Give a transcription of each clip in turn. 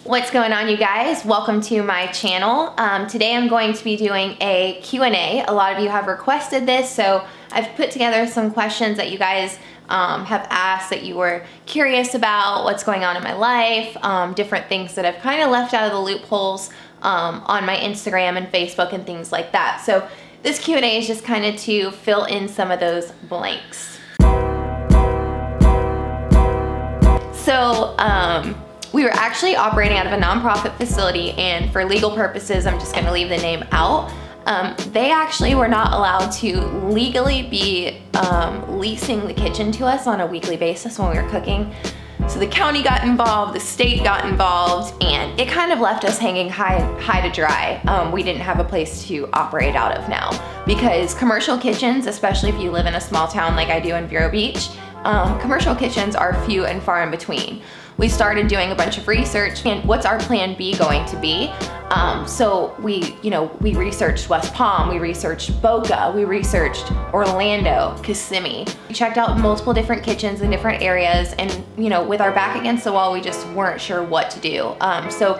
What's going on, you guys? Welcome to my channel. Today I'm going to be doing a Q&A. A lot of you have requested this, so I've put together some questions that you guys have asked that you were curious about, what's going on in my life, different things that I've kind of left out of the loopholes on my Instagram and Facebook and things like that. So this Q&A is just kind of to fill in some of those blanks. So we were actually operating out of a nonprofit facility, and for legal purposes, I'm just going to leave the name out. They actually were not allowed to legally be leasing the kitchen to us on a weekly basis when we were cooking. So the county got involved, the state got involved, and it kind of left us hanging high to dry. We didn't have a place to operate out of now, because commercial kitchens, especially if you live in a small town like I do in Vero Beach, commercial kitchens are few and far in between. We started doing a bunch of research and what's our plan B going to be. So we researched West Palm, we researched Boca, we researched Orlando, Kissimmee. We checked out multiple different kitchens in different areas, and with our back against the wall, we just weren't sure what to do. So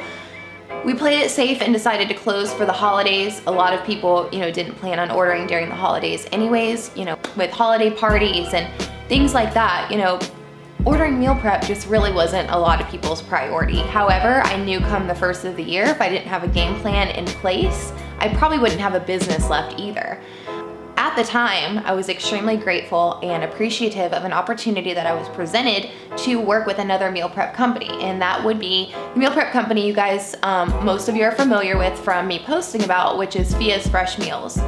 we played it safe and decided to close for the holidays. A lot of people, didn't plan on ordering during the holidays anyways, with holiday parties and things like that, ordering meal prep just really wasn't a lot of people's priority. However, I knew come the first of the year, if I didn't have a game plan in place, I probably wouldn't have a business left either. At the time, I was extremely grateful and appreciative of an opportunity that I was presented to work with another meal prep company, and that would be the meal prep company you guys, most of you are familiar with from me posting about, which is Fia's Fresh Meals.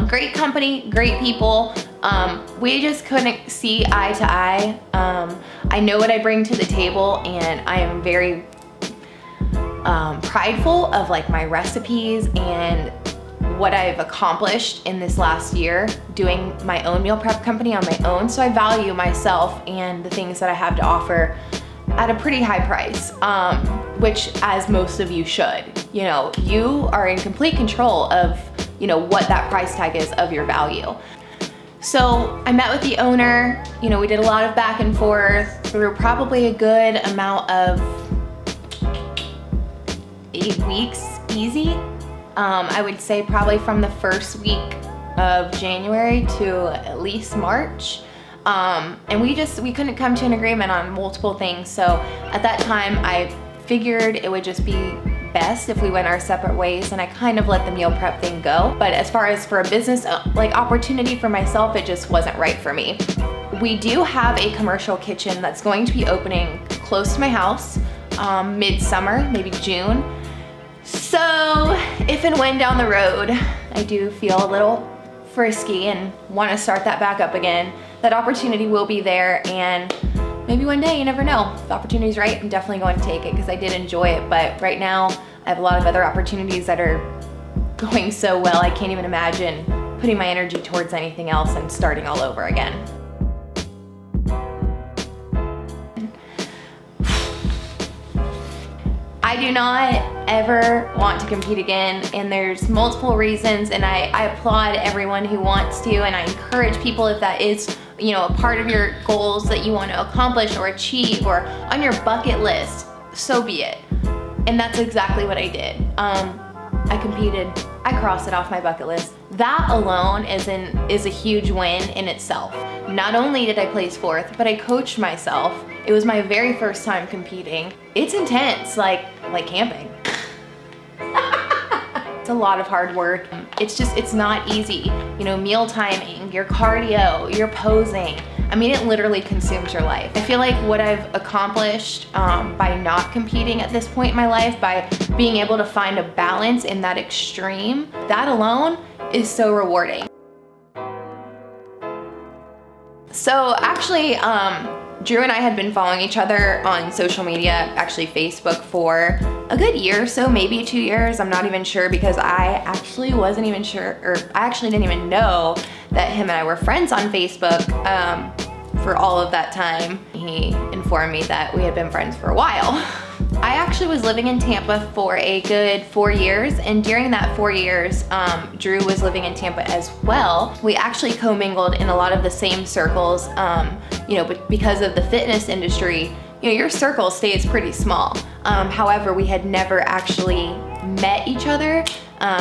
Great company, great people. We just couldn't see eye to eye. I know what I bring to the table, and I am very prideful of my recipes and what I've accomplished in this last year doing my own meal prep company on my own. So I value myself and the things that I have to offer at a pretty high price, which as most of you should. You are in complete control of what that price tag is of your value. So I met with the owner, we did a lot of back and forth through probably a good amount of 8 weeks, easy. I would say probably from the first week of January to at least March. And we couldn't come to an agreement on multiple things. So at that time, I figured it would just be best if we went our separate ways, and I kind of let the meal prep thing go. But as far as for a business opportunity for myself, it just wasn't right for me. We do have a commercial kitchen that's going to be opening close to my house, mid-summer, maybe June. So if and when down the road I do feel a little frisky and want to start that back up again, that opportunity will be there, and maybe one day, you never know. If the opportunity's right, I'm definitely going to take it because I did enjoy it. But right now, I have a lot of other opportunities that are going so well, I can't even imagine putting my energy towards anything else and starting all over again. I do not ever want to compete again, and there's multiple reasons, and I applaud everyone who wants to, and I encourage people, if that is a part of your goals that you want to accomplish or achieve or on your bucket list, so be it. And that's exactly what I did. I competed, I crossed it off my bucket list. That alone is a huge win in itself. Not only did I place fourth, but I coached myself. It was my very first time competing. It's intense, like camping. It's a lot of hard work. It's not easy. Meal timing, your cardio, your posing. I mean, it literally consumes your life. I feel like what I've accomplished by not competing at this point in my life, by being able to find a balance in that extreme, that alone is so rewarding. So actually, Drew and I had been following each other on social media, actually Facebook, for a good year or so, maybe 2 years. I'm not even sure, because I actually wasn't even sure, or I actually didn't even know that him and I were friends on Facebook for all of that time. He informed me that we had been friends for a while. I actually was living in Tampa for a good 4 years, and during that 4 years, Drew was living in Tampa as well. We actually commingled in a lot of the same circles, but because of the fitness industry, your circle stays pretty small. However, we had never actually met each other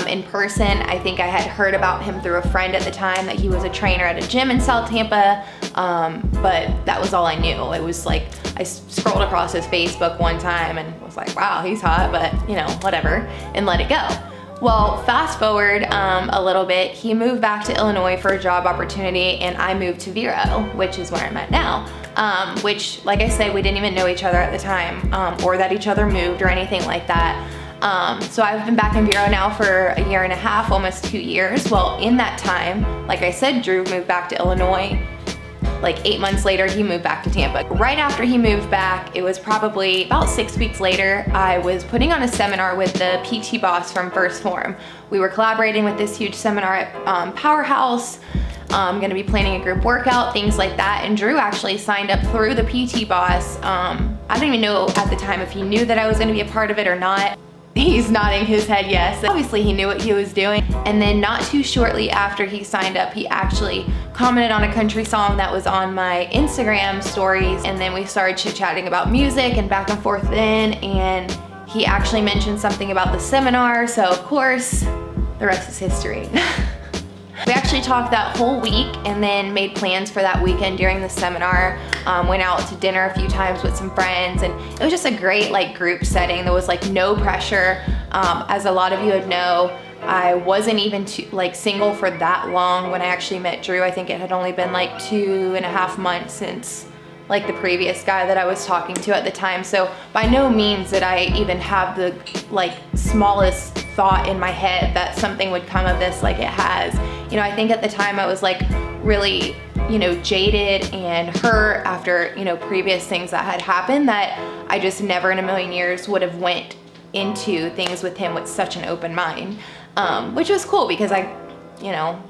in person. I think I had heard about him through a friend at the time, that he was a trainer at a gym in South Tampa, but that was all I knew. It was like, I scrolled across his Facebook one time and was like, wow, he's hot, but you know, whatever, and let it go. Well, fast forward a little bit, he moved back to Illinois for a job opportunity, and I moved to Vero, which is where I'm at now. Which, like I said, we didn't even know each other at the time, or that each other moved or anything like that. So I've been back in Vero now for a year and a half, almost 2 years. Well, in that time, like I said, Drew moved back to Illinois. Like 8 months later, he moved back to Tampa. Right after he moved back, it was probably about 6 weeks later, I was putting on a seminar with the PT boss from First Form. We were collaborating with this huge seminar at Powerhouse. I'm gonna be planning a group workout, things like that. And Drew actually signed up through the PT boss. I didn't even know at the time if he knew that I was gonna be a part of it or not. He's nodding his head yes. Obviously he knew what he was doing. And then not too shortly after he signed up, he actually commented on a country song that was on my Instagram stories. And then we started chit-chatting about music and back and forth then. And he actually mentioned something about the seminar. So of course, the rest is history. We actually talked that whole week and then made plans for that weekend during the seminar. Went out to dinner a few times with some friends, and it was just a great like group setting. There was like no pressure. As a lot of you would know, I wasn't even single for that long when I actually met Drew. I think it had only been like 2.5 months since like the previous guy that I was talking to at the time. So by no means did I even have the like smallest thought in my head that something would come of this like it has. You know, I think at the time I was like really, you know, jaded and hurt after, you know, previous things that had happened, that I just never in a million years would have went into things with him with such an open mind, which was cool because I, you know,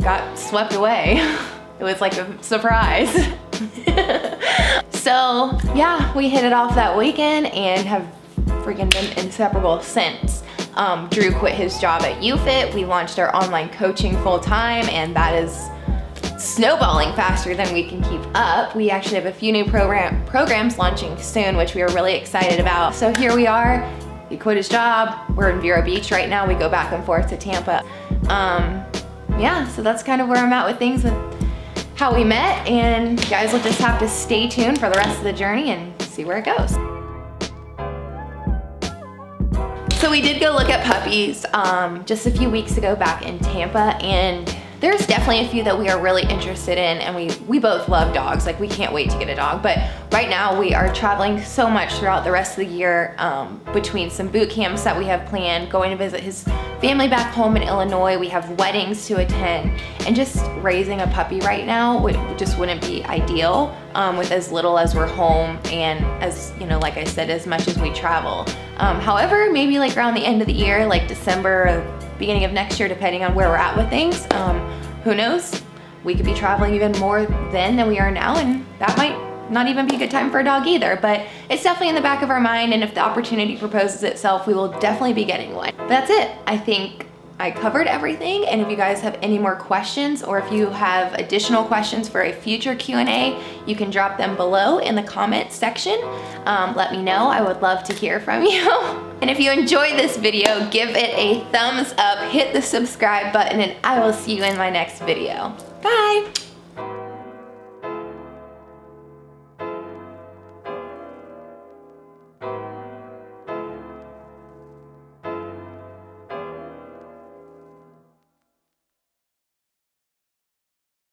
got swept away. It was like a surprise. So yeah, we hit it off that weekend and have freaking been inseparable since. Drew quit his job at UFIT. We launched our online coaching full time, and that is snowballing faster than we can keep up. We actually have a few new programs launching soon, which we are really excited about. So here we are. He quit his job. We're in Vero Beach right now. We go back and forth to Tampa. Yeah, so that's kind of where I'm at with things, with how we met, and you guys will just have to stay tuned for the rest of the journey and see where it goes. So we did go look at puppies just a few weeks ago back in Tampa, and there's definitely a few that we are really interested in, and we both love dogs. Like, we can't wait to get a dog. But right now we are traveling so much throughout the rest of the year, between some boot camps that we have planned, going to visit his family back home in Illinois. We have weddings to attend, and just raising a puppy right now just wouldn't be ideal with as little as we're home, and as, you know, like I said, as much as we travel. However, maybe like around the end of the year, like December or beginning of next year, depending on where we're at with things, who knows? We could be traveling even more then than we are now, and that might not even be a good time for a dog either, but it's definitely in the back of our mind, and if the opportunity proposes itself, we will definitely be getting one. But that's it. I think I covered everything, and if you guys have any more questions, or if you have additional questions for a future Q&A, you can drop them below in the comments section. Let me know. I would love to hear from you. And if you enjoyed this video, give it a thumbs up, hit the subscribe button, and I will see you in my next video. Bye!